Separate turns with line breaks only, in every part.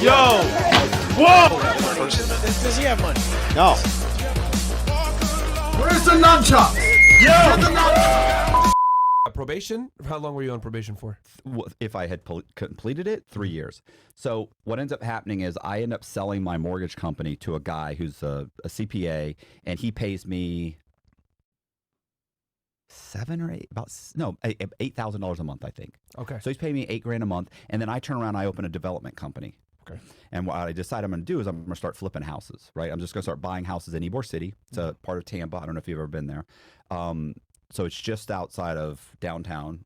Yo! Whoa!
Does he have money?
No.
Where's the nunchuck?
Yo!
Probation? How long were you on probation for?
If I had completed it, 3 years. So what ends up happening is I end up selling my mortgage company to a guy who's a CPA, and he pays me $8,000 a month, I think.
Okay.
So he's paying me $8,000 a month, and then I turn around and I open a development company.
Okay.
And what I decide I'm going to do is I'm going to start flipping houses, right? I'm just going to start buying houses in Ybor City. It's a part of Tampa. I don't know if you've ever been there. So it's just outside of downtown.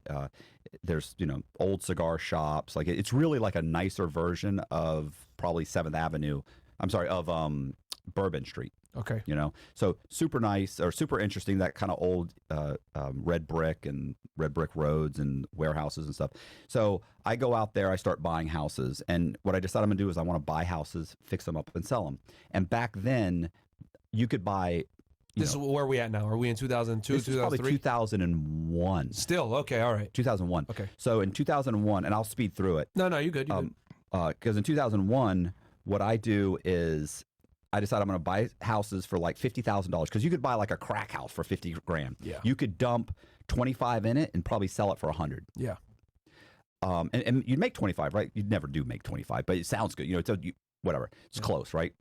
There's, old cigar shops. Like it's really like a nicer version of probably 7th Avenue. I'm sorry, of Bourbon Street.
Okay.
So super nice or super interesting, that kind of old red brick roads and warehouses and stuff. So I go out there, I start buying houses. And what I decide I'm going to do is I want to buy houses, fix them up and sell them. And back then you could buy...
This is where are we at now? Are we in 2002,
This is probably 2001.
Still, okay, all right.
2001.
Okay.
So in 2001, and I'll speed through it.
No, you're good.
Because in 2001, what I do is I decide I'm going to buy houses for like $50,000 because you could buy like a crack house for $50,000.
Yeah.
You could dump 25 in it and probably sell it for 100.
Yeah.
And you'd make 25, right? You'd never do make 25, but it sounds good. Whatever. It's close, right?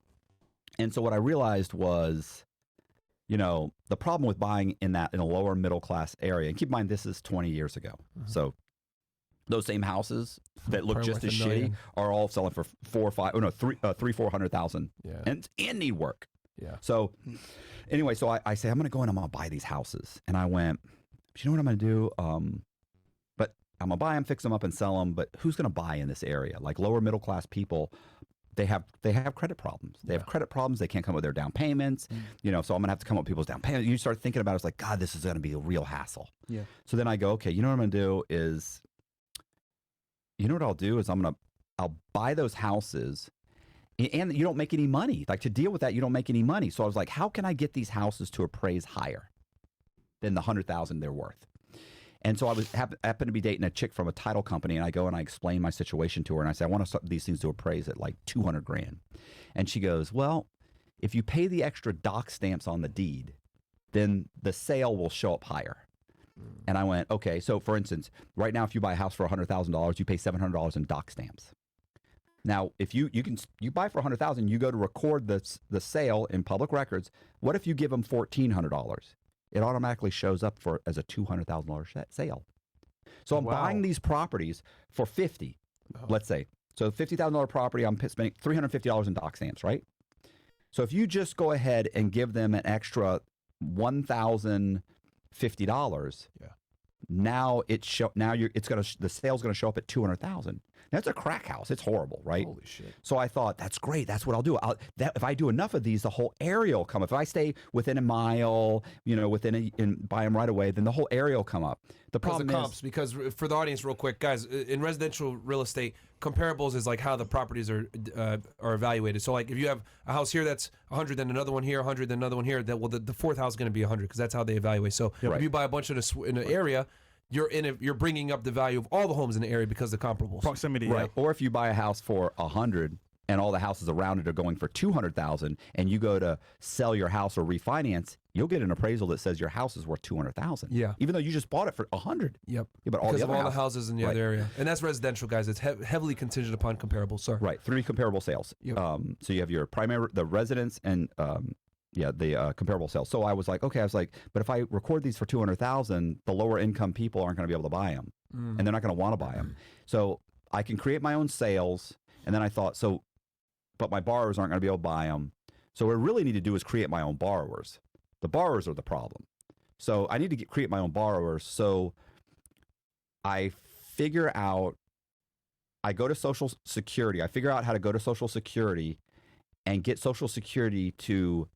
And so what I realized was, the problem with buying in a lower middle class area, and keep in mind this is 20 years ago. So those same houses that look just as shitty are all selling for 400,000 and need work.
Yeah.
So anyway, so I say I'm going to go and I'm going to buy these houses, and I went, you know what I'm going to do? But I'm going to buy them, fix them up, and sell them. But who's going to buy in this area? Like lower middle class people. They have credit problems. They have credit problems. They can't come up with their down payments. So I'm going to have to come up with people's down payments. You start thinking about it, it's like, God, this is going to be a real hassle.
Yeah.
So then I go, okay, you know what I'm going to do is, I'll buy those houses, and you don't make any money. Like to deal with that, you don't make any money. So I was like, how can I get these houses to appraise higher than the $100,000 they're worth? And so I happened to be dating a chick from a title company, and I go and I explain my situation to her, and I say, I want these things to appraise at like $200,000. And she goes, well, if you pay the extra doc stamps on the deed, then the sale will show up higher. And I went, okay, so for instance, right now if you buy a house for $100,000, you pay $700 in doc stamps. Now, if you buy for $100,000, you go to record the sale in public records. What if you give them $1,400? It automatically shows up as a $200,000 sale. So I'm buying these properties for $50,000, let's say. So $50,000 property, I'm spending $350 in doc stamps, right? So if you just go ahead and give them an extra $1,050, now the sale's going to show up at $200,000. That's a crack house. It's horrible, right?
Holy shit.
So I thought, that's great. That's what I'll do. If I do enough of these, the whole area will come up. If I stay within a mile, and buy them right away, then the whole area will come up. The problem is,
because for the audience, real quick, guys, in residential real estate, comparables is like how the properties are evaluated. So like if you have a house here that's 100, then another one here, 100, then another one here, the fourth house is going to be 100 because that's how they evaluate. So if you buy a bunch in an area, you're bringing up the value of all the homes in the area because of the comparables.
Proximity,
right?
yeah.
Or if you buy a house for 100 and all the houses around it are going for 200,000, and you go to sell your house or refinance, you'll get an appraisal that says your house is worth 200,000.
Yeah.
Even though you just bought it for 100.
Yep.
Yeah, but
because of all the houses in the other area, and that's residential, guys. It's heavily contingent upon comparables. Sorry.
Right. 3 comparable sales.
Yep.
So you have your the residence and the comparable sales. So I was like, but if I record these for 200,000, the lower income people aren't going to be able to buy them, and they're not going to want to buy them. So I can create my own sales, and then I thought, but my borrowers aren't going to be able to buy them. So what I really need to do is create my own borrowers. The borrowers are the problem. So I need to create my own borrowers. So I go to Social Security. I figure out how to go to Social Security and get Social Security to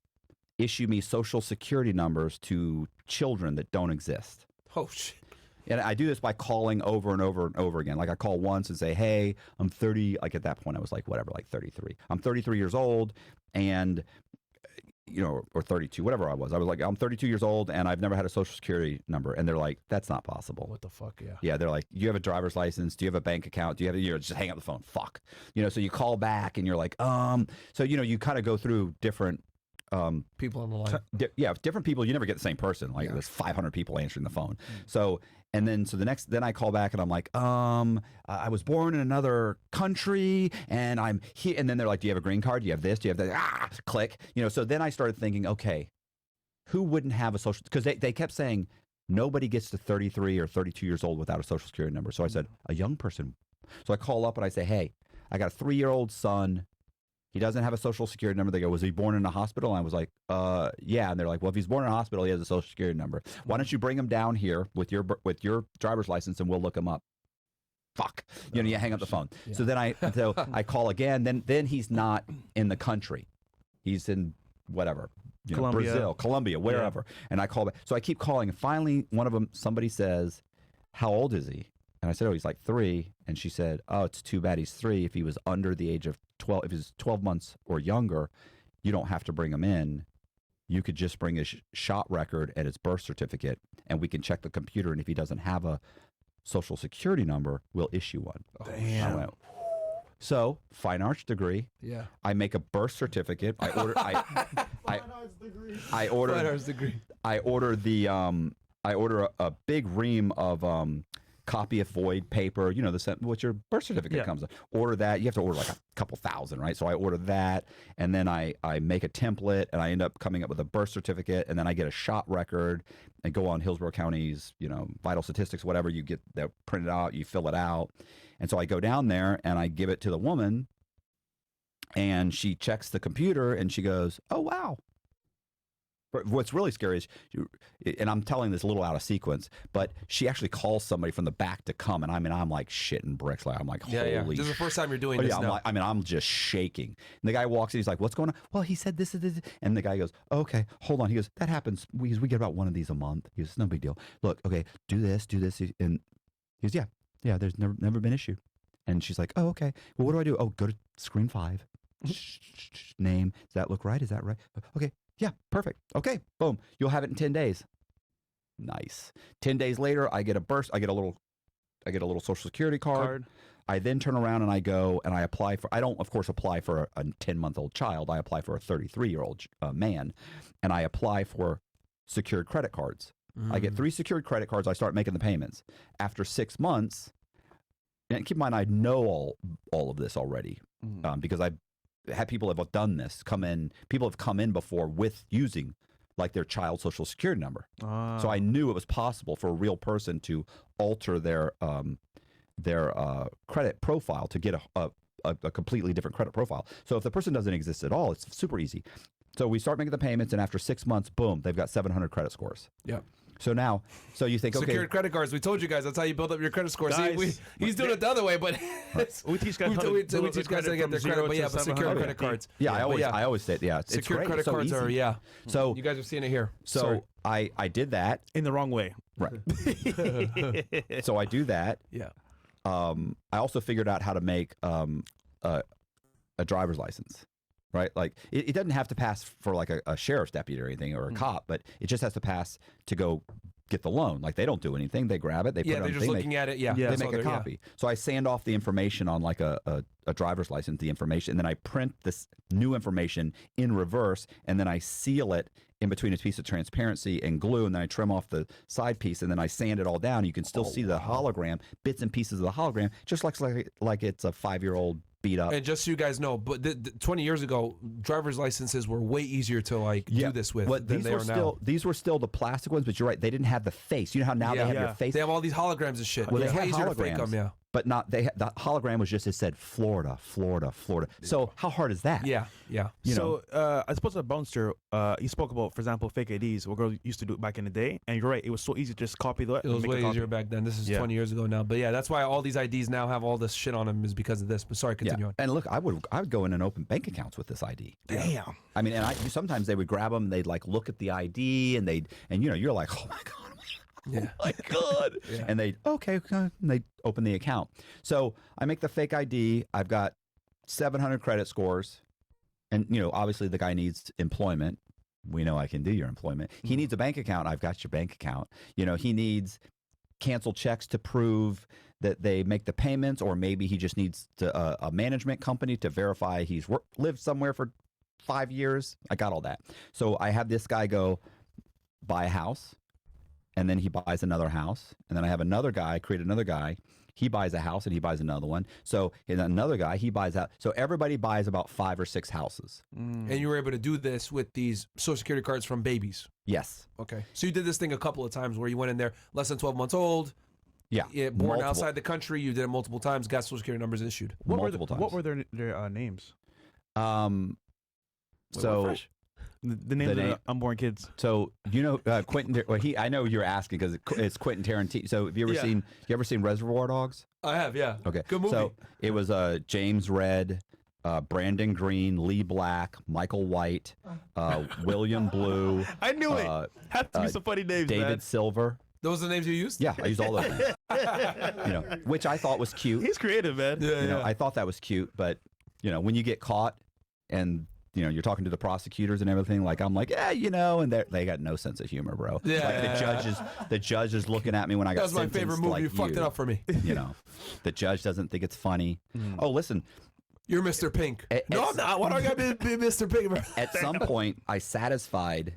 issue me Social Security numbers to children that don't exist.
Oh, shit.
And I do this by calling over and over and over again. Like I call once and say, hey, I'm 30. Like at that point, I was like, 33. I'm 33 years old, and or 32, whatever I was. I was like, I'm 32 years old and I've never had a social security number. And they're like, that's not possible.
What the fuck? Yeah.
Yeah, they're like, you have a driver's license? Do you have a bank account? Do you have just hang up the phone? Fuck. So you call back and you're like, so you kind of go through different
People on the line.
different people. You never get the same person. Like there's 500 people answering the phone. So then I call back and I'm like, I was born in another country and I'm here. And then they're like, do you have a green card? Do you have this? Do you have that? Click. So then I started thinking, okay, who wouldn't have a social? Because they kept saying nobody gets to 33 or 32 years old without a social security number. So I said, a young person. So I call up and I say, hey, I got a 3-year-old son. He doesn't have a social security number. They go, was he born in a hospital? And I was like, yeah. And they're like, well, if he's born in a hospital, he has a social security number. Why don't you bring him down here with your driver's license and we'll look him up. Fuck. You hang up the phone. Yeah. So then I call again. Then he's not in the country. He's in whatever. Brazil, Colombia, wherever. Yeah. And I call back. So I keep calling. And finally, somebody says, how old is he? And I said, oh, he's like 3. And she said, oh, it's too bad he's 3. If he was under the age of 12, if he's 12 months or younger, you don't have to bring him in. You could just bring his shot record and his birth certificate, and we can check the computer. And if he doesn't have a social security number, we'll issue one.
Damn.
I went, so fine arts degree.
Yeah.
I make a birth certificate. I order. I order.
Fine arts degree.
I order the. I order a big ream of copy of void paper, what your birth certificate comes in. Order that. You have to order like a couple thousand, right? So I order that, and then I make a template, and I end up coming up with a birth certificate, and then I get a shot record and go on Hillsborough County's, vital statistics, whatever. You get that printed out, you fill it out. And so I go down there and I give it to the woman, and she checks the computer and she goes, oh, wow. But what's really scary is, and I'm telling this a little out of sequence, but she actually calls somebody from the back to come, and I'm like shitting bricks. I'm like, holy
yeah. This is the first time you're doing this now.
I'm just shaking. And the guy walks in, he's like, what's going on? Well, he said this is this. And the guy goes, oh, okay, hold on. He goes, that happens. We get about one of these a month. He goes, it's no big deal. Look, okay, do this. And he goes, yeah, there's never been an issue. And she's like, oh, okay. Well, what do I do? Oh, go to screen 5. Name. Does that look right? Is that right? Okay. Yeah, perfect. Okay, boom. You'll have it in 10 days. Nice. 10 days later, I get a little social security card. I then turn around and I go and I apply for, I don't, of course, apply for a 10-month-old child. I apply for a 33-year-old man, and I apply for secured credit cards. I get 3 secured credit cards. I start making the payments. After 6 months, and keep in mind, I know all of this already because I've had people have done this, people have come in before with using like their child social security number. So I knew it was possible for a real person to alter their credit profile to get a completely different credit profile. So if the person doesn't exist at all, it's super easy. So we start making the payments, and after 6 months, boom, they've got 700 credit scores.
Yeah.
So you think, okay.
Secured credit cards. We told you guys that's how you build up your credit score. See, he's doing it the other way, but
we teach guys how
to get their credit, but secured credit cards.
Yeah, I always say, it's
secured
great.
credit cards
easy.
are,
So
you guys are seeing it here.
So I did that.
In the wrong way.
Right. So I do that.
Yeah.
I also figured out how to make a driver's license. Right, like it doesn't have to pass for like a sheriff's deputy or anything or a cop, but it just has to pass to go get the loan. Like they don't do anything; they grab it, they put it on.
They're just looking at it. Yeah,
they make a copy. So I sand off the information on like a driver's license, the information, and then I print this new information in reverse, and then I seal it in between a piece of transparency and glue, and then I trim off the side piece, and then I sand it all down. You can still see the hologram, bits and pieces of the hologram, just like it's a 5-year-old. Beat up.
And just so you guys know, but 20 years ago, driver's licenses were way easier to do this with than they are now.
These were still the plastic ones, but you're right, they didn't have the face. You know how now they have your face?
They have all these holograms and shit.
Well,
it's
they
way
had
easier to fake
holograms,
them,
but not the hologram was just, it said Florida. So how hard is that?
Yeah.
So I suppose at Bouncer, you spoke about, for example, fake IDs. What girls used to do it back in the day, and you're right, it was so easy to just copy that.
It was way easier back then. This is 20 years ago now, but yeah, that's why all these IDs now have all this shit on them, is because of this. But sorry, continue on.
And look, I would go in and open bank accounts with this ID.
Damn.
I mean, and sometimes they would grab them, they'd like look at the ID, and you're like, oh my god.
Yeah.
Oh my god. And they and they open the account. So I make the fake ID. I've got 700 credit scores, and obviously the guy needs employment. we know I can do your employment. He needs a bank account. I've got your bank account. He needs canceled checks to prove that they make the payments, or maybe he just needs a management company to verify he's lived somewhere for 5 years. I got all that. So I have this guy go buy a house, and then he buys another house, and then I have another guy create another guy. He buys a house and he buys another one. So and another guy, he buys out. So everybody buys about 5 or 6 houses.
And you were able to do this with these Social Security cards from babies.
Yes.
Okay. So you did this thing a couple of times where you went in there less than 12 months old.
Yeah.
Born
multiple.
outside the country. You did it multiple times. Got Social Security numbers issued.
Multiple times.
What were their names?
So
The names of the unborn kids.
So Quentin. Well, I know you're asking because it's Quentin Tarantino. So have you ever seen Reservoir Dogs?
I have, yeah.
Okay,
Good movie.
So it was James Red, Brandon Green, Lee Black, Michael White, William Blue.
I knew it. Have to be some funny names,
David
man.
Silver.
Those are the names you used?
Yeah, I used all those names. Which I thought was cute.
He's creative, man.
Yeah,
I thought that was cute, but when you get caught and you're talking to the prosecutors and everything, like I'm like, and they got no sense of humor, bro.
Yeah,
like the judge is looking at me when I got
That was my
sentenced
favorite movie.
like
you fucked it up for me.
The judge doesn't think it's funny. Oh, listen.
You're Mr. Pink. No, I'm not. Why do I got to be Mr. Pink, bro?
At some point, I was satisfying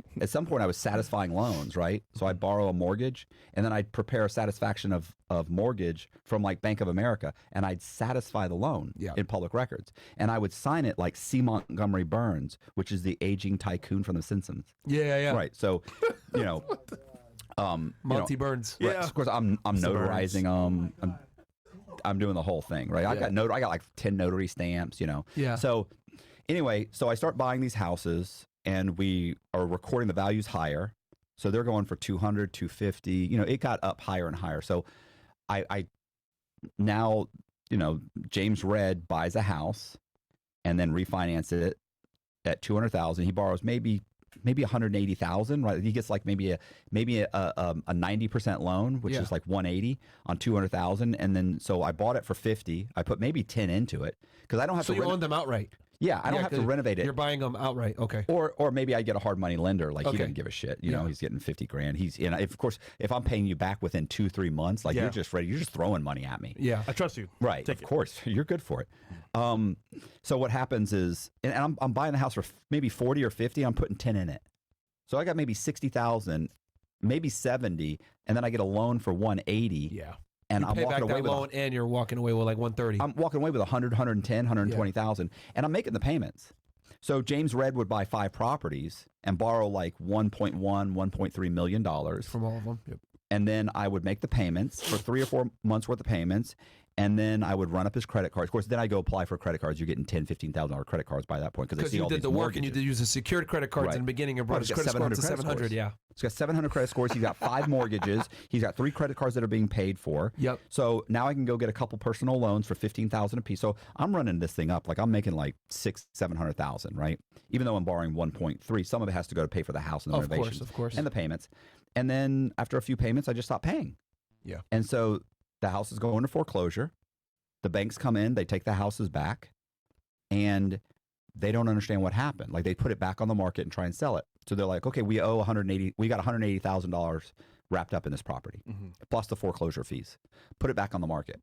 loans, right? So I'd borrow a mortgage, and then I'd prepare a satisfaction of mortgage from like Bank of America, and I'd satisfy the loan in public records. And I would sign it like C. Montgomery Burns, which is the aging tycoon from The Simpsons.
Yeah.
Right. So,
Monty Burns.
Right. Of course, I'm notarizing them. I'm doing the whole thing, right? I got like 10 notary stamps,
Yeah.
So anyway, I start buying these houses, and we are recording the values higher. So they're going for 200, 250. It got up higher and higher. So I now, James Red buys a house and then refinances it at 200,000. He borrows maybe 180,000, right? He gets like maybe a 90% loan, which is like 180 on 200,000. And then, so I bought it for 50. I put maybe 10 into it because I don't have
So
to.
you own them outright?
Yeah, I don't have to renovate it.
You're buying them outright, okay?
Or maybe I get a hard money lender, like he
Okay.
doesn't give a shit. He's getting 50 grand. Of course, if I'm paying you back within 2-3 months, like you're just ready, you're just throwing money at me.
Yeah.
I trust you.
Right,
Take
of course, you're good for it. So what happens is, and I'm buying the house for maybe 40 or 50. I'm putting 10 in it, so I got maybe 60,000, maybe 70, and then I get a loan for 180.
Yeah.
And
You
I'm
pay
walking
back
away
that
with
loan, and you're walking away with like 130.
I'm walking away with 100, 110, 120,000, and I'm making the payments. So James Red would buy 5 properties and borrow like 1.1, 1.3 million dollars
From all of them. Yep.
and then I would make the payments for 3 or 4 months worth of payments, and then I would run up his credit cards. Of course, then I go apply for credit cards. You're getting $10,000-$15,000 credit cards by that point because
Because you did the work and you did use the secured credit cards in the beginning. Your brother's credit score up to 700. Yeah.
He's got 700 credit scores. He's got 5 mortgages. He's got 3 credit cards that are being paid for.
Yep.
So now I can go get a couple personal loans for $15,000 a piece. So I'm running this thing up like I'm making like $600,000-$700,000, right? Even though I'm borrowing 1.3, some of it has to go to pay for the house and the renovations,
Of course.
and the payments. And then after a few payments, I just stop paying.
Yeah.
And so the house is going to foreclosure. The banks come in, they take the houses back, and they don't understand what happened. Like they put it back on the market and try and sell it. So they're like, okay, we got $180,000 wrapped up in this property, plus the foreclosure fees. Put it back on the market.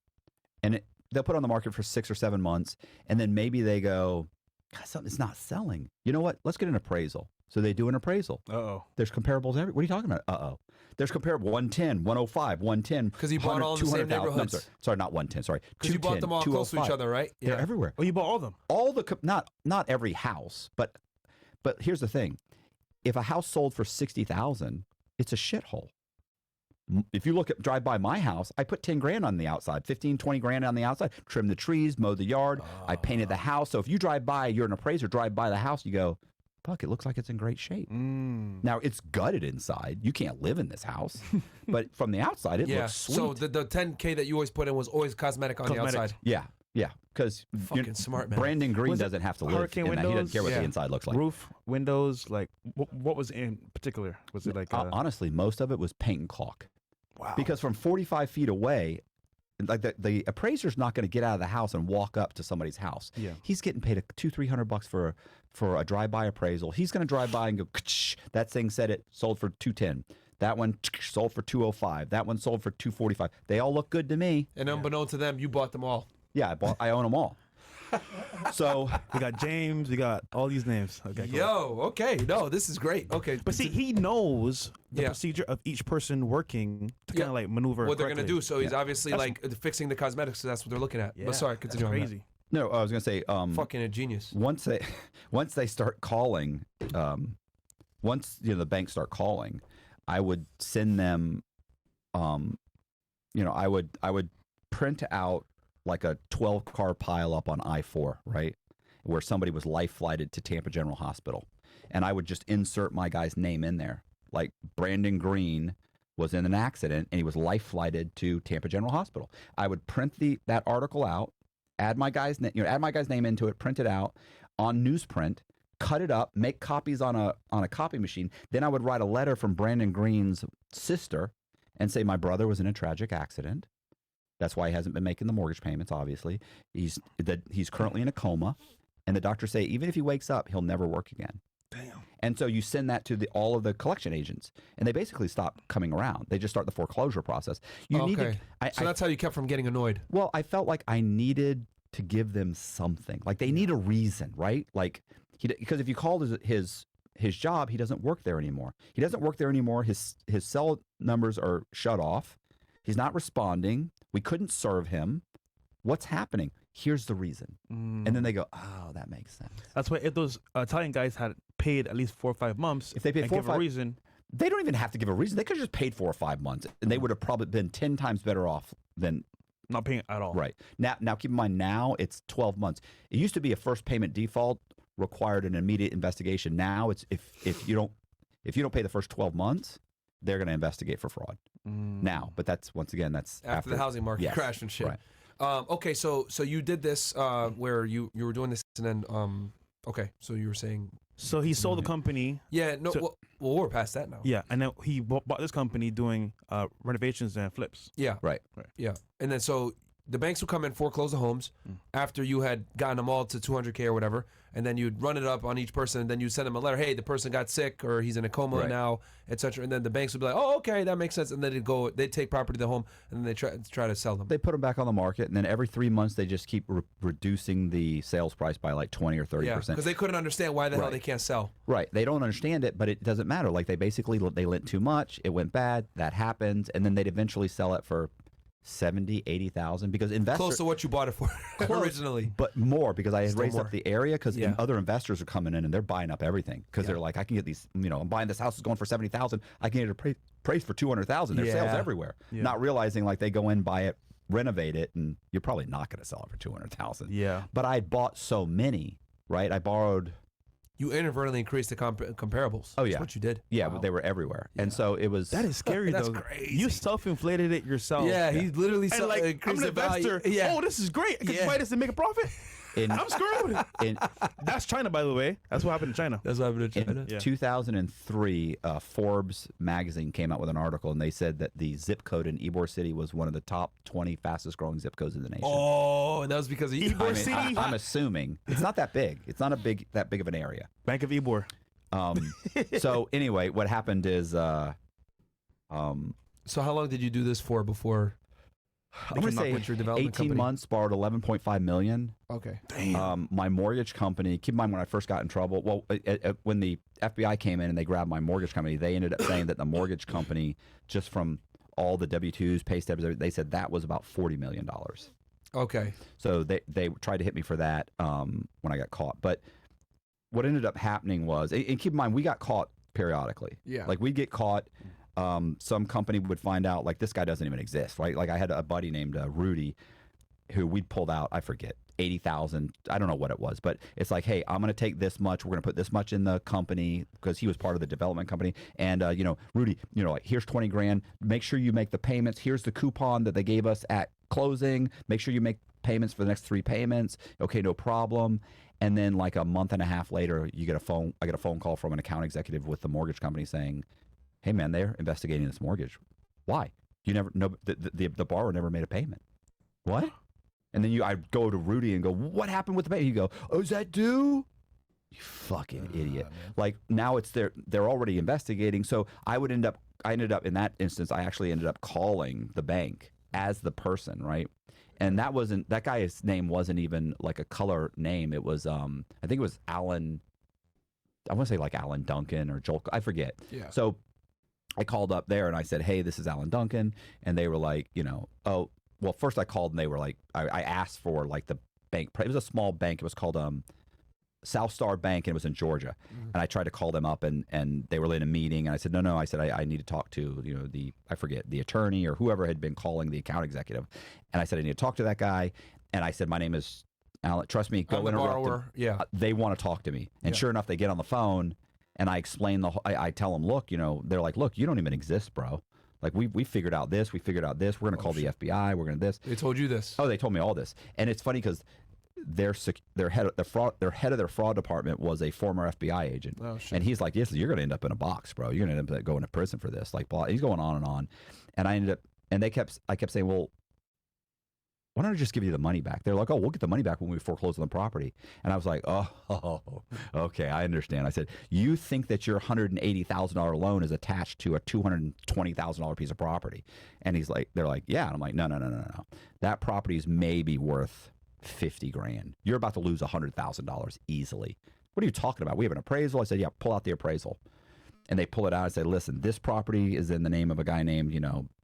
And they'll put it on the market for 6 or 7 months, and then maybe they go, God, something's not selling. You know what? Let's get an appraisal. So they do an appraisal.
Uh-oh.
There's comparables everywhere. What are you talking about? Uh-oh. There's comparable 110, 105, 110.
Because you bought all in the same
200,000.
neighborhoods.
No, sorry, not 110. Sorry.
Because you bought them all close to each
205.
other, right?
They're everywhere.
Oh, you bought all of them?
All the not every house, but here's the thing: if a house sold for 60,000, it's a shithole. If you drive by my house, I put 10 grand on the outside, 15, 20 grand on the outside, trim the trees, mow the yard. I painted the house. So if you drive by, you're an appraiser, drive by the house, you go, fuck, it looks like it's in great shape. Now it's gutted inside. You can't live in this house, but from the outside, it looks sweet.
So the $10K that you always put in was always cosmetic on the outside.
Yeah. Because
Fucking smart, man.
Brandon Green
Was it
doesn't have to live
hurricane
in that. He doesn't
windows?
care what
Yeah.
the inside looks like.
Roof, windows, like what was in particular? Was it like
Honestly, most of it was paint and caulk.
wow?
Because from 45 feet away, like the appraiser's not going to get out of the house and walk up to somebody's house.
Yeah.
He's getting paid $200-300 for a drive-by appraisal. He's going to drive by and go, that thing said it sold for 210. That one sold for 205. That one sold for 245. They all look good to me.
And unbeknown to them, you bought them all.
Yeah, I own them all. So
We got James. We got all these names. Okay, cool.
Yo, okay. No, this is great. Okay.
But see, he knows the
Yeah.
procedure of each person working to
Yeah.
kind of like maneuver
what they're going to
correctly.
do. So he's
Yeah.
obviously
That's-
like fixing the cosmetics. So that's what they're looking at.
Yeah,
But sorry,
that's
continue on that.
crazy.
no, I was going to say
Fucking a genius.
once they start calling, once the banks start calling, I would send them, I would print out like a 12-car pileup on I-4, right, where somebody was life flighted to Tampa General Hospital, and I would just insert my guy's name in there, like Brandon Green was in an accident and he was life flighted to Tampa General Hospital. I would print that article out, add my guy's name into it, print it out on newsprint, cut it up, make copies on a copy machine. Then I would write a letter from Brandon Green's sister and say my brother was in a tragic accident. That's why he hasn't been making the mortgage payments. Obviously, he's currently in a coma, and the doctors say even if he wakes up, he'll never work again.
Damn.
And so you send that to all of the collection agents, and they basically stop coming around. They just start the foreclosure process. You need to.
Okay. So that's how you kept from getting annoyed.
Well, I felt like I needed to give them something. Like they need a reason, right? Like because if you called his job, he doesn't work there anymore. He doesn't work there anymore. His cell numbers are shut off. He's not responding. We couldn't serve him. What's happening? Here's the reason. And then they go, oh, that makes sense.
That's why if those Italian guys had paid at least 4 or 5 months,
If they paid
and
4 or
give a
5
reason,
They don't even have to give a reason. They could have just paid 4 or 5 months, and they would have probably been 10 times better off than
not paying at all.
right now. Keep in mind, now it's 12 months. It used to be a first payment default required an immediate investigation. Now it's if you don't pay the first 12 months, they're going to investigate for fraud. Now, but that's once again that's
After the housing market
yes,
crashed and shit.
right.
Okay, so you did this where you were doing this, and then okay, so you were saying
So he sold the company.
yeah, no,
So-
well, we're past that now.
Yeah, and then he bought this company doing renovations and flips.
Yeah,
Right.
yeah, and then so the banks would come and foreclose the homes after you had gotten them all to 200K or whatever, and then you'd run it up on each person, and then you'd send them a letter, hey, the person got sick or he's in a coma
Right.
now, etc. And then the banks would be like, oh, okay, that makes sense, and then they'd take property to the home, and then they try to sell them.
They put them back on the market, and then every 3 months they just keep reducing the sales price by like 20 or 30%.
Yeah, because they couldn't understand why the hell
Right.
they can't sell.
Right. They don't understand it, but it doesn't matter. Like they lent too much. It went bad. That happens. And then they'd eventually sell it for 70, 80,000 because
Close
investors,
to what you bought it for originally.
but more because I had
Still
raised
more.
up the area because
Yeah.
other investors are coming in and they're buying up everything because
Yeah.
they're like, I can get these, I'm buying this house is going for 70,000. I can get it appraised for 200,000. There's sales
Yeah.
everywhere.
Yeah.
Not realizing like they go in, buy it, renovate it, and you're probably not going to sell it for 200,000.
Yeah.
But I bought so many, right? I borrowed.
You inadvertently increased the comparables.
Oh,
That's
yeah.
what you did.
Yeah,
Wow.
but they were everywhere. And so it was.
That is scary
That's
though.
crazy.
You self-inflated it yourself.
Yeah, he literally
And like, I'm
increased
an
the value.
investor.
Yeah.
Oh, this is great. I can
Yeah.
buy this and make a profit.
in,
I'm screwed.
in,
That's China, by the way. That's what happened in China.
That's what happened in
in
China.
Yeah.
2003, Forbes magazine came out with an article, and they said that the zip code in Ybor City was one of the top 20 fastest growing zip codes in the nation.
Oh, that was because of you.
Ybor
I mean,
City.
I'm assuming it's not that big. It's not that big of an area.
Bank of Ybor.
So anyway, what happened is,
So how long did you do this for before?
I'm going to say
with your development
18
company?
months, borrowed 11.5 million.
Okay.
Damn.
My mortgage company, keep in mind when I first got in trouble, when the FBI came in and they grabbed my mortgage company, they ended up saying that the mortgage company, just from all the W-2s, pay stubs, they said that was about $40 million.
Okay.
So they tried to hit me for that when I got caught. But what ended up happening was, and keep in mind, we got caught periodically.
Yeah.
Like we'd get caught. Some company would find out, like, this guy doesn't even exist, right? Like I had a buddy named Rudy who we'd pulled out, I forget, 80,000. I don't know what it was, but it's like, hey, I'm going to take this much. We're going to put this much in the company because he was part of the development company. And, Rudy, like, here's 20 grand. Make sure you make the payments. Here's the coupon that they gave us at closing. Make sure you make payments for the next 3 payments. Okay, no problem. And then like a month and a half later, I get a phone call from an account executive with the mortgage company saying, hey man, they're investigating this mortgage. Why? You never know. The borrower never made a payment. what? And then I go to Rudy and go, what happened with the bank? You go, oh, is that due? You fucking idiot. Like now they're already investigating. So I ended up in that instance, I actually ended up calling the bank as the person, right? And that guy's name wasn't even like a color name. It was, I think it was Alan, I want to say like Alan Duncan or Joel, I forget.
Yeah.
So I called up there and I said, hey, this is Alan Duncan. And they were like, oh, well, first I called and they were like, I asked for like the bank. It was a small bank. It was called South Star Bank, and it was in Georgia. And I tried to call them up, and they were in a meeting. And I said, no. I said, I need to talk to the attorney or whoever had been calling the account executive. And I said, I need to talk to that guy. And I said, my name is Alan. Trust me, go interrupt
borrower.
them.
Yeah.
They want to talk to me. And sure enough, they get on the phone, and I explain I tell them, look, they're like, look, you don't even exist, bro. Like we figured out this. We figured out this. We're going to call the FBI. We're going to this.
They told you this.
Oh, they told me all this. And it's funny because their head of their fraud department was a former FBI agent.
Oh, shit.
And he's like, yes, you're going to end up in a box, bro. You're going to end up going to prison for this. Like, blah. He's going on and on. And I kept saying, well, why don't I just give you the money back? They're like, oh, we'll get the money back when we foreclose on the property. And I was like, oh, okay, I understand. I said, you think that your $180,000 loan is attached to a $220,000 piece of property? And they're like, yeah. And I'm like, no. That property is maybe worth $50,000. You're about to lose $100,000 easily. What are you talking about? We have an appraisal. I said, yeah, pull out the appraisal. And they pull it out and say, listen, this property is in the name of a guy named,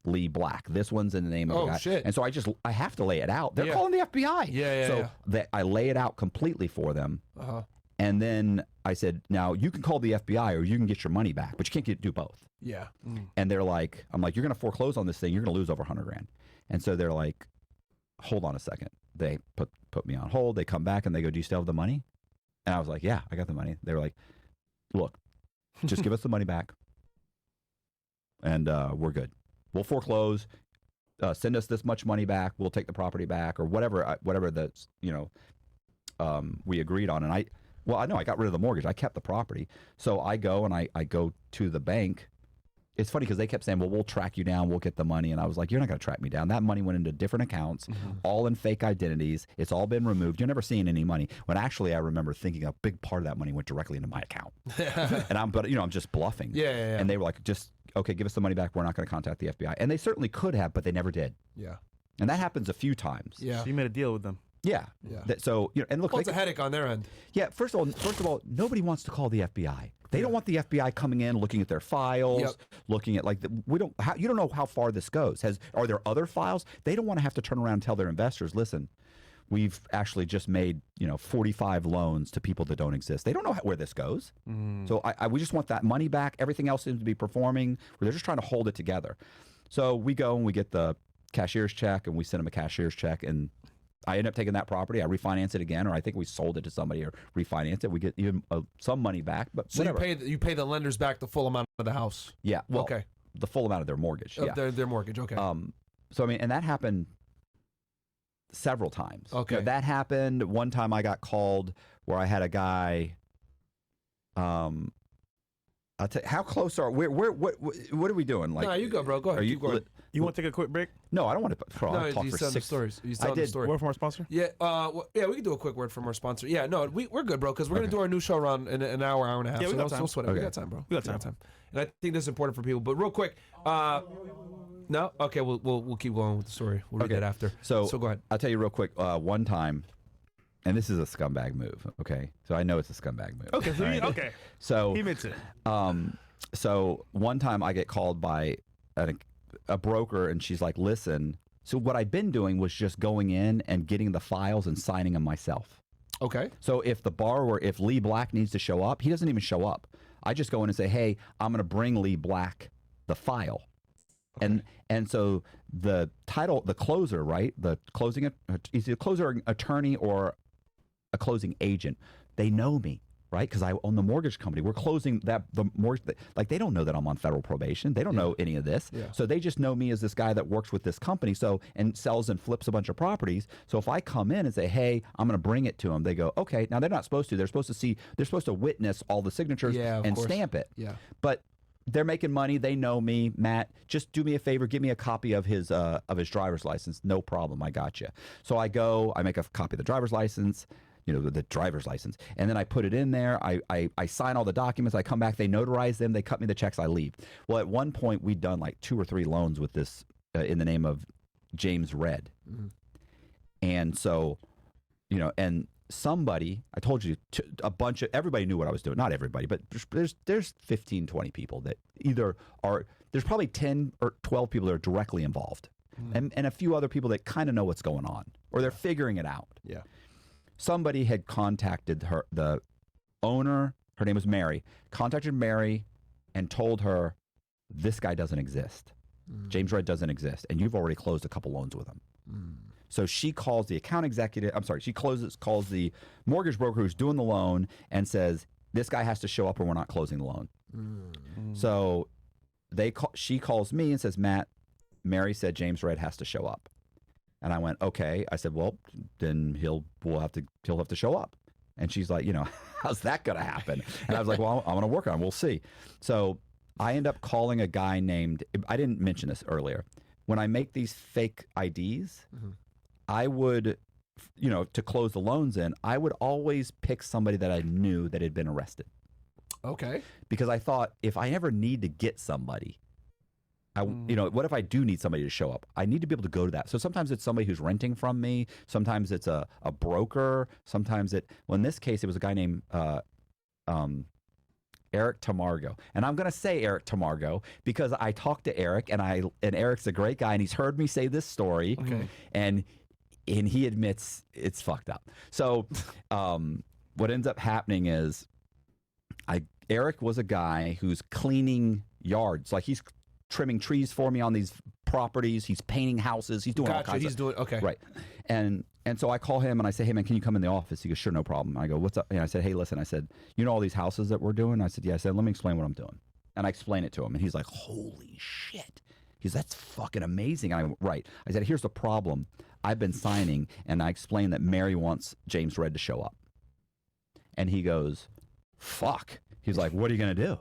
Lee Black. This one's in the name of a guy.
Shit.
And so I have to lay it out. They're calling the FBI. So I lay it out completely for them.
Uh-huh.
And then I said, now you can call the FBI or you can get your money back, but you can't do both.
Yeah.
And they're like, I'm like, you're going to foreclose on this thing. You're going to lose over $100,000. And so they're like, hold on a second. They put me on hold. They come back and they go, do you still have the money? And I was like, yeah, I got the money. They were like, look, just give us the money back, and we're good. We'll foreclose. Send us this much money back. We'll take the property back, or whatever that's we agreed on. And I got rid of the mortgage. I kept the property. So I go and I go to the bank. It's funny because they kept saying, well, we'll track you down. We'll get the money. And I was like, you're not going to track me down. That money went into different accounts, all in fake identities. It's all been removed. You're never seeing any money. When actually I remember thinking a big part of that money went directly into my account. And I'm just bluffing.
Yeah.
And they were like, just, okay, give us the money back. We're not going to contact the FBI. And they certainly could have, but they never did.
Yeah.
And that happens a few times.
Yeah.
So you made a deal with them.
Yeah. So, and look,
Well, it's a headache on their end.
yeah, first of all, nobody wants to call the FBI. They don't want the FBI coming in, looking at their files, looking at you don't know how far this goes. Are there other files? They don't want to have to turn around and tell their investors, listen, we've actually just made 45 loans to people that don't exist. They don't know where this goes. So we just want that money back. Everything else seems to be performing. They're just trying to hold it together. So we go and we get the cashier's check, and we send them a cashier's check, and I end up taking that property. I refinance it again, or I think we sold it to somebody or refinance it. We get even some money back, but
So
whatever.
you pay the lenders back the full amount of the house.
Yeah. Well,
Okay.
the full amount of their mortgage.
Of
Yeah.
their mortgage. Okay.
So I mean, and that happened several times.
Okay.
That happened one time. I got called where I had a guy. I'll tell you, how close are we? What are we doing? Like,
no, you go, bro. Go ahead.
Are you?
Keep going.
You want to take a quick break?
No, I don't want to. Bro,
No,
I'll talk
he's
for
telling the
6
stories. He's
I
telling the
did.
story.
Word from our sponsor?
Yeah, we can do a quick word from our sponsor. Yeah, no, we're good, bro, because we're gonna do our new show around in an hour and a half.
Yeah, we
so
got
don't
time.
sweat it. We
Okay.
got time, bro.
We got time.
And I think this is important for people. But real quick, no, okay, we'll keep going with the story. We'll read
Okay.
that after.
So
go ahead.
I'll tell you real quick. One time, and this is a scumbag move. Okay, so I know it's a scumbag move.
Okay, so
all right?
okay.
So
He admits it.
So one time I get called by a broker, and she's like, listen, so what I've been doing was just going in and getting the files and signing them myself.
Okay.
So if if Lee Black needs to show up, he doesn't even show up. I just go in and say, hey, I'm going to bring Lee Black the file. Okay. And so the closer, right? He's a closer attorney or a closing agent. They know me. Right, because I own the mortgage company. We're closing the mortgage. Like, they don't know that I'm on federal probation. They don't know any of this.
Yeah.
So they just know me as this guy that works with this company. And sells and flips a bunch of properties. So if I come in and say, "Hey, I'm going to bring it to them," they go, "Okay." Now they're not supposed to. They're supposed to witness all the signatures
Yeah, of
and
course.
stamp it.
Yeah.
But they're making money. They know me, Matt. Just do me a favor. Give me a copy of his driver's license. No problem. I got you. So I go. I make a copy of the driver's license. The driver's license, and then I put it in there. I sign all the documents. I come back. They notarize them. They cut me the checks. I leave. Well, at one point, we'd done like 2 or 3 loans with this in the name of James Red, and so, and somebody, I told you, everybody knew what I was doing. Not everybody, but there's 15, 20 people that either are. There's probably 10 or 12 people that are directly involved, and a few other people that kind of know what's going on, or they're figuring it out.
Yeah.
Somebody had contacted the owner, her name was Mary, contacted Mary and told her, this guy doesn't exist. James Red doesn't exist, and you've already closed a couple loans with him. So she calls the account executive, she calls the mortgage broker who's doing the loan and says, this guy has to show up or we're not closing the loan. So she calls me and says, Matt, Mary said James Red has to show up. And I went, okay. I said, well, then he'll have to show up. And she's like, how's that going to happen? And I was like, well, I'm going to work on it. We'll see. So I end up calling a guy named, I didn't mention this earlier. When I make these fake IDs, I would, to close the loans in, I would always pick somebody that I knew that had been arrested.
Okay.
Because I thought, if I ever need to get somebody, what if I do need somebody to show up? I need to be able to go to that. So sometimes it's somebody who's renting from me. Sometimes it's a broker. Sometimes in this case, it was a guy named Eric Tamargo. And I'm going to say Eric Tamargo because I talked to Eric, and Eric's a great guy, and he's heard me say this story.
Okay.
And he admits it's fucked up. So what ends up happening is Eric was a guy who's cleaning yards. Like, he's trimming trees for me on these properties. He's painting houses. He's doing all kinds of stuff.
Okay.
Right. And so I call him and I say, hey, man, can you come in the office? He goes, sure, no problem. I go, what's up? And I said, hey, listen, I said, all these houses that we're doing? I said, yeah. I said, let me explain what I'm doing. And I explain it to him. And he's like, holy shit. He's, that's fucking amazing. And I went, right. I said, here's the problem. I've been signing, and I explained that Mary wants James Red to show up. And he goes, fuck. He's like, what are you going to do?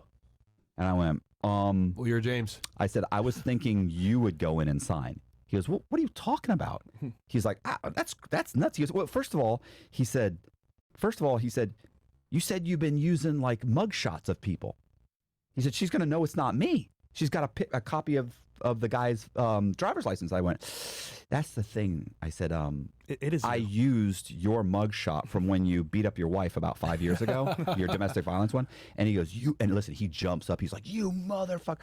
And I went, well,
you're James.
I said, I was thinking you would go in and sign. He goes, what are you talking about? He's like, that's nuts. He goes, well, first of all, he said, you said you've been using like mugshots of people. He said, she's going to know it's not me. She's got a copy of the guy's driver's license. I went, that's the thing. I said,
it is.
I used your mugshot from when you beat up your wife about 5 years ago, your domestic violence one. And he goes, and listen, he jumps up. He's like, you motherfucker.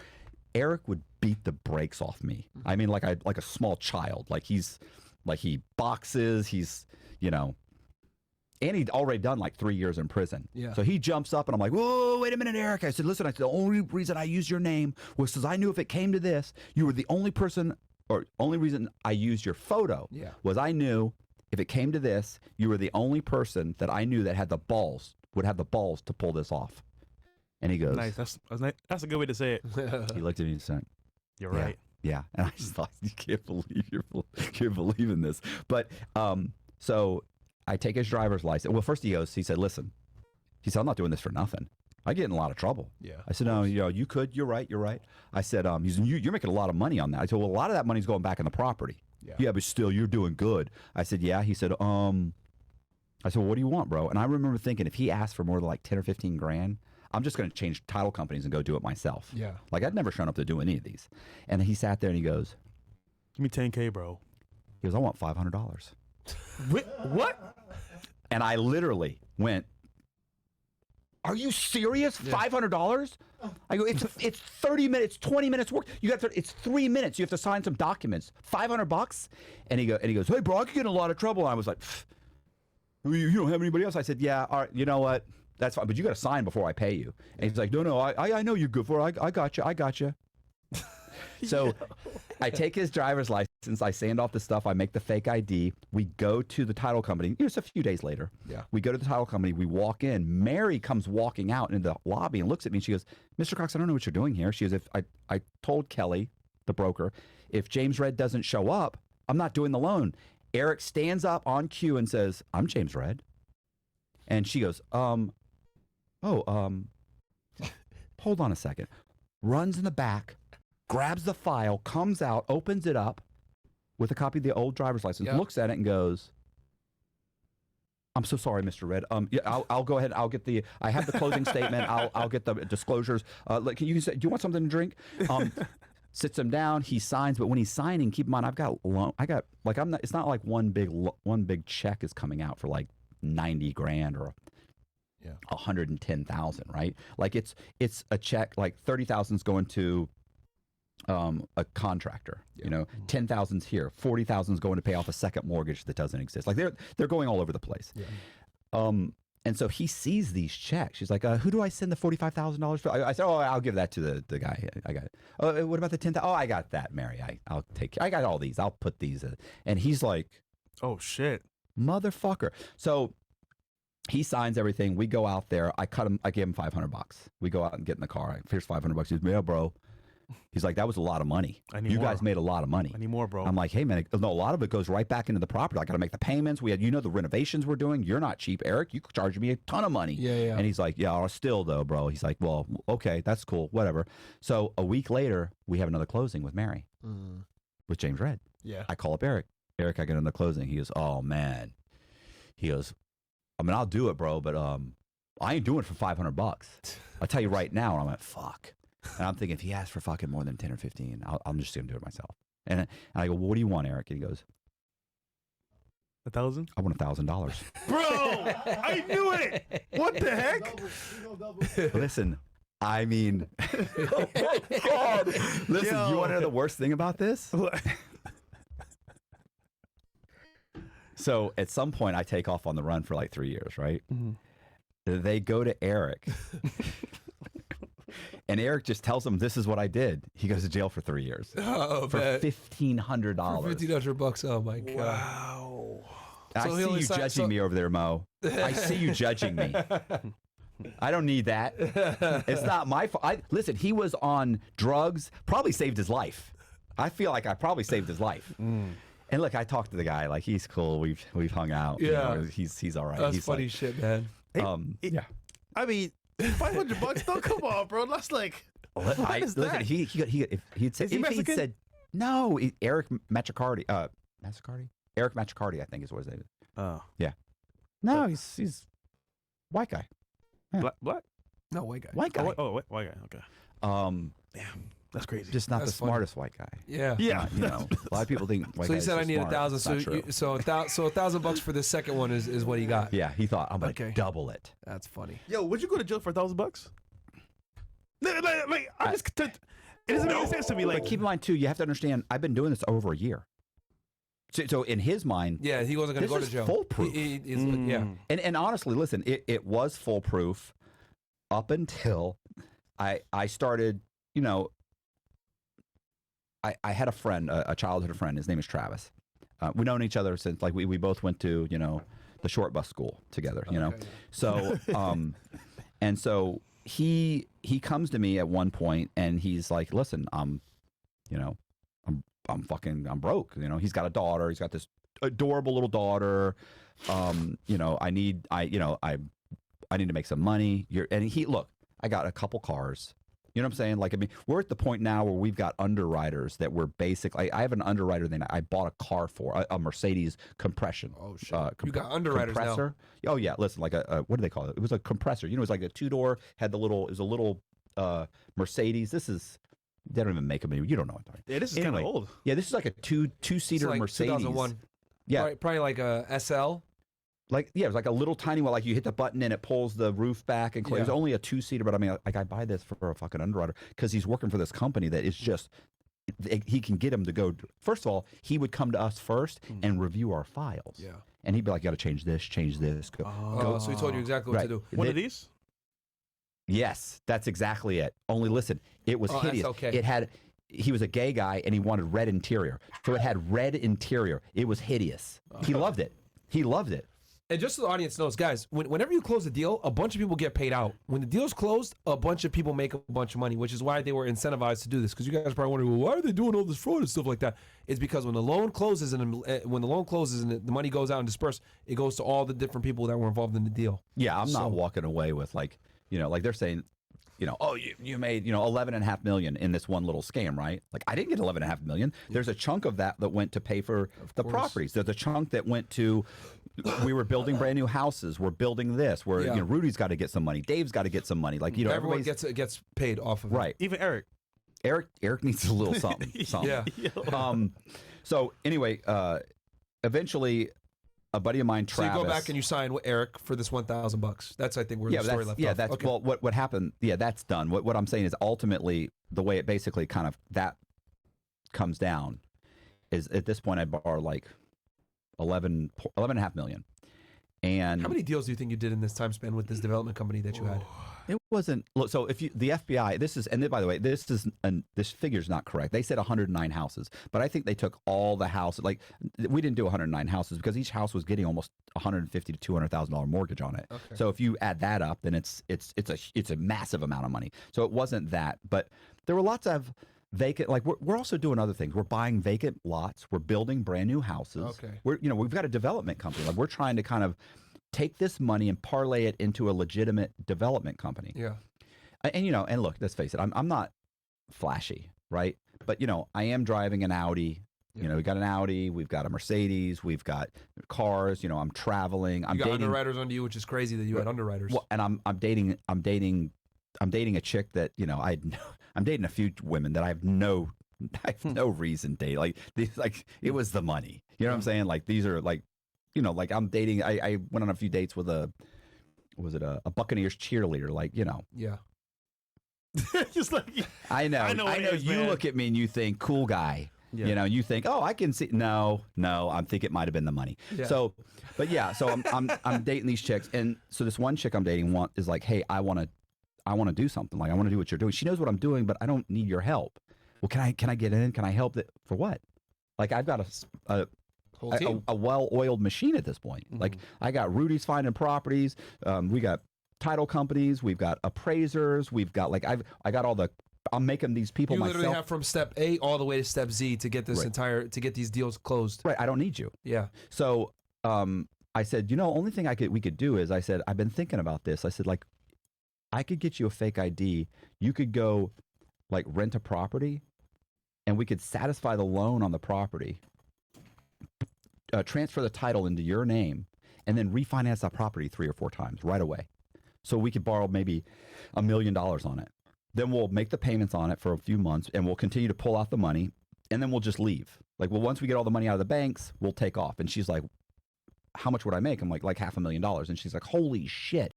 Eric would beat the brakes off me. I mean, like a small child. Like he boxes. He's, and he'd already done like 3 years in prison.
Yeah.
So he jumps up and I'm like, whoa, wait a minute, Eric. I said, listen, the only reason I used your name was because I knew if it came to this, you were the only person, or only reason I used your photo was I knew if it came to this, you were the only person that I knew that would have the balls to pull this off. And he goes,
nice. That's a good way to say it.
He looked at me and said,
You're right.
Yeah. And I just thought, you can't believe you're believing this. But so I take his driver's license. Well, first he said, listen, he said, I'm not doing this for nothing. I get in a lot of trouble.
Yeah.
I said, no, you could. You're right. I said, you're making a lot of money on that. I said, well, a lot of that money's going back in the property. Yeah, but still, you're doing good. I said, yeah. He said, I said, well, what do you want, bro? And I remember thinking, if he asked for more than like 10 or 15 grand, I'm just going to change title companies and go do it myself.
Yeah.
Like, I'd never shown up to do any of these. And he sat there and he goes,
Give me 10K, bro.
He goes, I want $500.
What?
And I literally went, are you serious? $500? I go, it's 30 minutes, 20 minutes work. It's 3 minutes. You have to sign some documents. $500? And he goes, hey, bro, I could get in a lot of trouble. And I was like, you don't have anybody else? I said, yeah, all right, you know what? That's fine, but you got to sign before I pay you. And he's like, no, I know you're good for it. I got you. So I take his driver's license, I sand off the stuff, I make the fake ID. We go to the title company. It's a few days later.
Yeah. We
go to the title company. We walk in. Mary comes walking out into the lobby and looks at me and she goes, Mr. Cox, I don't know what you're doing here. She goes, I told Kelly, the broker, if James Red doesn't show up, I'm not doing the loan. Eric stands up on cue and says, I'm James Red. And she goes, hold on a second. runs in the back, grabs the file, comes out, opens it up with a copy of the old driver's license,
Yeah.
looks at it and goes, I'm so sorry, Mr. Red. Yeah, I'll go ahead. I'll get I have the closing statement. I'll get the disclosures. Like, do you want something to drink? Sits him down. He signs, but when he's signing, keep in mind, it's not like one big check is coming out for like 90 grand or 110,000, right? Like it's a check, like 30,000 is going to a contractor, 10,000's here, 40,000 is going to pay off a second mortgage that doesn't exist. Like they're going all over the place. And so he sees these checks. She's like, who do I send the $45,000 for? I said, I'll give that to the guy. I got it. Oh, what about the 10,000? Oh, I got that, Mary. I'll take care. I got all these. I'll put these in. And he's like,
Oh shit.
motherfucker. So he signs everything. We go out there. I gave him $500. We go out and get in the car. Here's $500. He's like, yeah, bro. He's like, that was a lot of money.
I need
You
more.
guys made a lot of money.
I need more, bro.
I'm like, hey man, no, a lot of it goes right back into the property. I got to make the payments. We had, the renovations we're doing. You're not cheap, Eric. You charge me a ton of money.
Yeah.
And he's like, yeah, still though, bro. He's like, well, okay, that's cool, whatever. So a week later, we have another closing with Mary, with James Red.
Yeah.
I call up Eric. Eric, I get another closing. He goes, oh man. He goes, I mean, I'll do it, bro, but I ain't doing it for $500. I'll tell you right now. And I'm like, fuck. And I'm thinking, if he asks for fucking more than 10 or 15, I'm just going to do it myself. And I go, well, what do you want, Eric? And he goes,
1,000?
I want $1,000.
Bro, I knew it. What the heck?
Listen, I mean, oh my God. Listen,
Yo.
you want to know the worst thing about this? So at some point, I take off on the run for like 3 years, right? They go to Eric. And Eric just tells them, this is what I did. He goes to jail for 3 years
Oh,
for
man.
$1,500.
For $1,500. Oh my god.
Wow.
I
So he
see
only
you
signed-
judging
so-
me over there, Mo. I see you judging me. I don't need that. It's not my fault. Listen, he was on drugs, probably saved his life. I feel like I probably saved his life. And look, I talked to the guy, like he's cool. We've hung out.
Yeah.
He's all right.
That's
he's
funny
like,
shit, man.
yeah.
I mean, $500. Don't come on, bro. That's like. What is
Listen,
that?
if he'd said,
Is he
if he'd
Mexican?
said no, Eric Matricardi, Eric Matricardi, I think is what his name is.
Oh.
No, he's white guy.
Black?
No, white guy.
White guy.
Oh, white guy. Okay. Damn. That's crazy.
Just not
That's
the
funny.
smartest white guy.
Yeah.
Yeah.
A lot of people think white
So he
guys
said
are
I need
smart.
$1,000.
It's
So
not true.
so $1,000 for the second one is what he got.
Yeah, he thought I'm gonna
Okay.
double it.
That's funny.
Yo, would you go to jail for $1,000? Like, I'm just. It doesn't make sense to me. Like,
But keep in mind too, you have to understand. I've been doing this over a year. So in his mind,
Yeah, he wasn't going to
This
go
is
to jail.
foolproof.
Yeah.
and honestly, listen, it was foolproof up until I started. I had a friend, a childhood friend. His name is Travis. We've known each other since we both went to the short bus school together. So and so he comes to me at one point and he's like, listen, I'm broke. He's got a daughter. He's got this adorable little daughter. I need to make some money. I got a couple cars. You know what I'm saying? Like, I mean, we're at the point now where we've got underwriters that we're basically. I have an underwriter that I bought a car for, a Mercedes compression.
Oh shit! You got underwriters
compressor. Oh yeah, listen, like what do they call it? It was a compressor. It was like a 2-door, had it was a little Mercedes. They don't even make them anymore. You don't know what I'm talking about.
yeah, this is
Anyway,
kind of old.
Yeah, this is like a two-seater
It's like
Mercedes.
2001.
Yeah,
Probably like a SL.
it was like a little tiny one. Like you hit the button and it pulls the roof back and closes. It was
Yeah.
only a 2-seater, but I mean, like I buy this for a fucking underwriter because he's working for this company that is just. He can get him to go. First of all, he would come to us first and review our files.
Yeah.
And he'd be like, "Got to change this, change this." Go.
Oh, so he told you exactly what
Right.
to do.
One of these?
Yes, that's exactly it. Only listen, it was
Oh, that's
hideous.
okay.
He was a gay guy and he wanted red interior. So it had red interior. It was hideous. He loved it. He loved it.
And just so the audience knows, guys, whenever you close a deal, a bunch of people get paid out. When the deal's closed, a bunch of people make a bunch of money, which is why they were incentivized to do this. Because you guys are probably wondering, well, why are they doing all this fraud and stuff like that? It's because when the loan closes and the money goes out and dispersed, it goes to all the different people that were involved in the deal.
Yeah, I'm
So-
not walking away with like they're saying oh, you made, $11.5 million in this one little scam, right? Like, I didn't get $11.5 million. There's a chunk of that went to pay for the properties. There's a chunk that went to, we were building brand new houses. We're building this. Rudy's got to get some money. Dave's got to get some money. Like,
everyone gets paid off of it.
Right.
Even Eric.
Eric needs a little something.
Yeah.
So anyway, eventually, a buddy of mine, Travis.
So you go back and you sign with Eric for this $1,000. That's, I think, where the story left off.
That's
okay.
well. What happened? Yeah, that's done. What I'm saying is ultimately the way it basically kind of that comes down is at this point I borrowed like 11.5 million. And
how many deals do you think you did in this time span with this development company that you had?
It wasn't. So if the FBI, by the way, this figure's not correct. They said 109 houses, but I think they took all the houses. Like, we didn't do 109 houses because each house was getting almost $150,000 to $200,000 mortgage on it.
Okay.
So if you add that up, then it's a massive amount of money. So it wasn't that, but there were lots of vacant. Like, we're also doing other things. We're buying vacant lots. We're building brand new houses.
Okay.
We've got a development company. Like, we're trying to kind of take this money and parlay it into a legitimate development company.
Yeah.
And look, let's face it, I'm not flashy, right? But I am driving an Audi.
Yeah.
We got an Audi, we've got a Mercedes, we've got cars. I'm traveling.
You got underwriters under you, which is crazy that you had underwriters.
Well, and I'm dating a chick that I'm dating a few women that I have no reason to date. Like it was the money. You know what I'm saying? Like, these are like. Like, I'm dating. I went on a few dates with a Buccaneers cheerleader. Like,
Yeah.
Just like
I know
what it is,
you
man.
look at me and you think cool guy.
Yeah.
You think, oh, I can see. No, I think it might have been the money.
Yeah.
So I'm dating these chicks, and so this one chick I'm dating is like, hey, I want to do something. Like, I want to do what you're doing. She knows what I'm doing, but I don't need your help. Well, can I get in? Can I help? For what? Like, I've got a well-oiled machine at this point.
Mm-hmm.
Like, I got Rudy's finding properties. We got title companies. We've got appraisers. We've got I got all the. I'm making these people myself.
You literally have from step A all the way to step Z to get this to get these deals closed.
Right. I don't need you.
Yeah.
So I said, only thing we could do is, I said, I've been thinking about this. I said, like, I could get you a fake ID. You could go like rent a property, and we could satisfy the loan on the property. Transfer the title into your name, and then refinance that property 3 or 4 times right away. So we could borrow maybe $1 million on it. Then we'll make the payments on it for a few months, and we'll continue to pull out the money, and then we'll just leave. Like, well, once we get all the money out of the banks, we'll take off. And she's like, how much would I make? I'm like $500,000. And she's like, holy shit.